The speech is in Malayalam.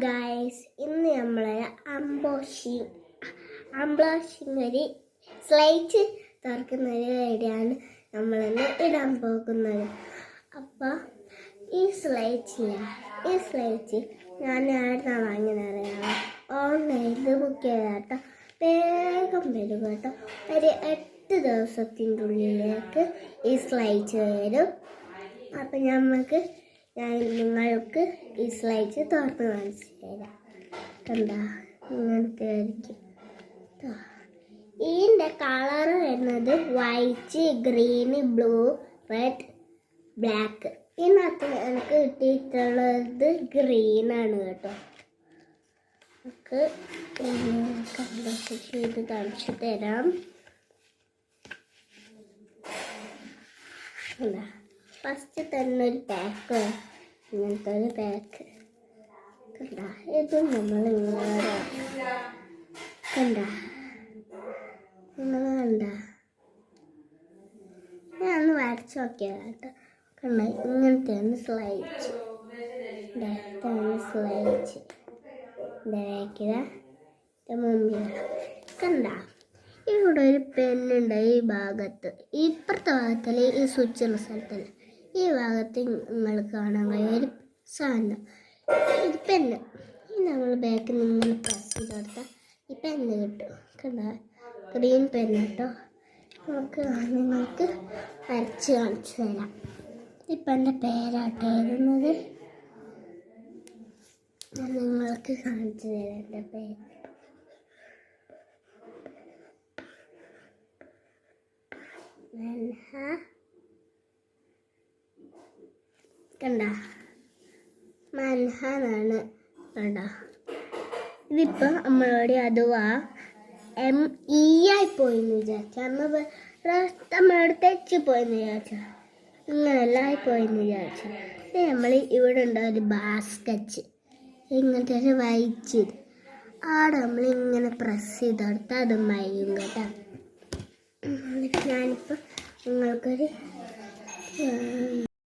ഗായ്സ്, ഇന്ന് നമ്മൾ അംബ്ലോഷിങ് ഒരു സ്ലൈറ്റ് തുറക്കുന്ന ഒരു ഐഡിയാണ് നമ്മളിന്ന് ഇടാൻ പോകുന്നത്. അപ്പോൾ ഈ സ്ലൈറ്റ് ഞാൻ എവിടുന്നാണ് വാങ്ങിയെന്നറിയാമോ? ഓൺലൈനിൽ ബുക്ക് ചെയ്താട്ടോ. വേഗം വരും കേട്ടോ. ഒരു 8 ദിവസത്തിൻ്റെ ഉള്ളിലേക്ക് ഈ സ്ലൈറ്റ് വരും. അപ്പം നിങ്ങൾക്ക് ഈ സ്ലൈറ്റ് തുറന്ന് കാണിച്ചു തരാം. കണ്ടാ, ഇങ്ങനത്തെ ആയിരിക്കും. ഇതിൻ്റെ കളർ വരുന്നത് white, green, blue, red, black. ഇതിനകത്ത് എനിക്ക് കിട്ടിയിട്ടുള്ളത് ഗ്രീനാണ് കേട്ടോ. നമുക്ക് ചെയ്ത് കാണിച്ചു തരാം. ഫസ്റ്റ് തന്നെ ഒരു പാക്ക്, ഇങ്ങനത്തെ ഒരു പാക്ക് കണ്ട. ഇത് നമ്മൾ ഇങ്ങനെ കണ്ട ഞാനൊന്ന് വരച്ച് നോക്കിയത് കേട്ടോ. കണ്ട, ഇങ്ങനത്തെയാണ് സ്ലൈറ്റ്. സ്ലൈറ്റ് മുമ്പിൽ കണ്ട. ഇവിടെ ഒരു പെണ്ണുണ്ട്. ഈ ഭാഗത്ത്, ഇപ്പുറത്തെ ഭാഗത്തിൽ ഈ സ്വിച്ചുള്ള സ്ഥലത്തല്ല, ഈ ഭാഗത്ത് നിങ്ങൾ കാണാൻ കഴിയും ഒരു സാധനം. ഇത് പെണ്ണ്. ഇത് നമ്മൾ ബാക്കിൽ നിന്ന് ഇങ്ങനെ പ്രസ് ചെയ്ത് കൊടുത്താൽ ഈ പെണ്ണ് കിട്ടും. കണ്ട, ഗ്രീൻ പെണ്ണ് കേട്ടോ. നിങ്ങൾക്ക് വരച്ച് കാണിച്ചു തരാം. ഇപ്പം എൻ്റെ പേരാട്ടോ എഴുതുന്നത്. ഞാൻ നിങ്ങൾക്ക് കാണിച്ചു തരാം എൻ്റെ പേര്. കണ്ട, മൻഹ എന്നാണ്. കണ്ട, ഇതിപ്പോൾ നമ്മളോട് അഥവാ ME ആയിപ്പോയിന്ന് വിചാരിച്ച, നമ്മളോട് തെച്ച് പോയെന്ന് വിചാരിച്ച, ഇങ്ങനെല്ലാം ആയിപ്പോയെന്ന് വിചാരിച്ച. നമ്മൾ ഇവിടെ ഉണ്ടാവും ഒരു ബാസ്കറ്റ്, ഇങ്ങനത്തെ ഒരു വൈറ്റ്. ആടെ നമ്മളിങ്ങനെ പ്രസ് ചെയ്ത് കൊടുത്താൽ അത് മയും കേട്ടോ. ഞാനിപ്പോൾ നിങ്ങൾക്കൊരു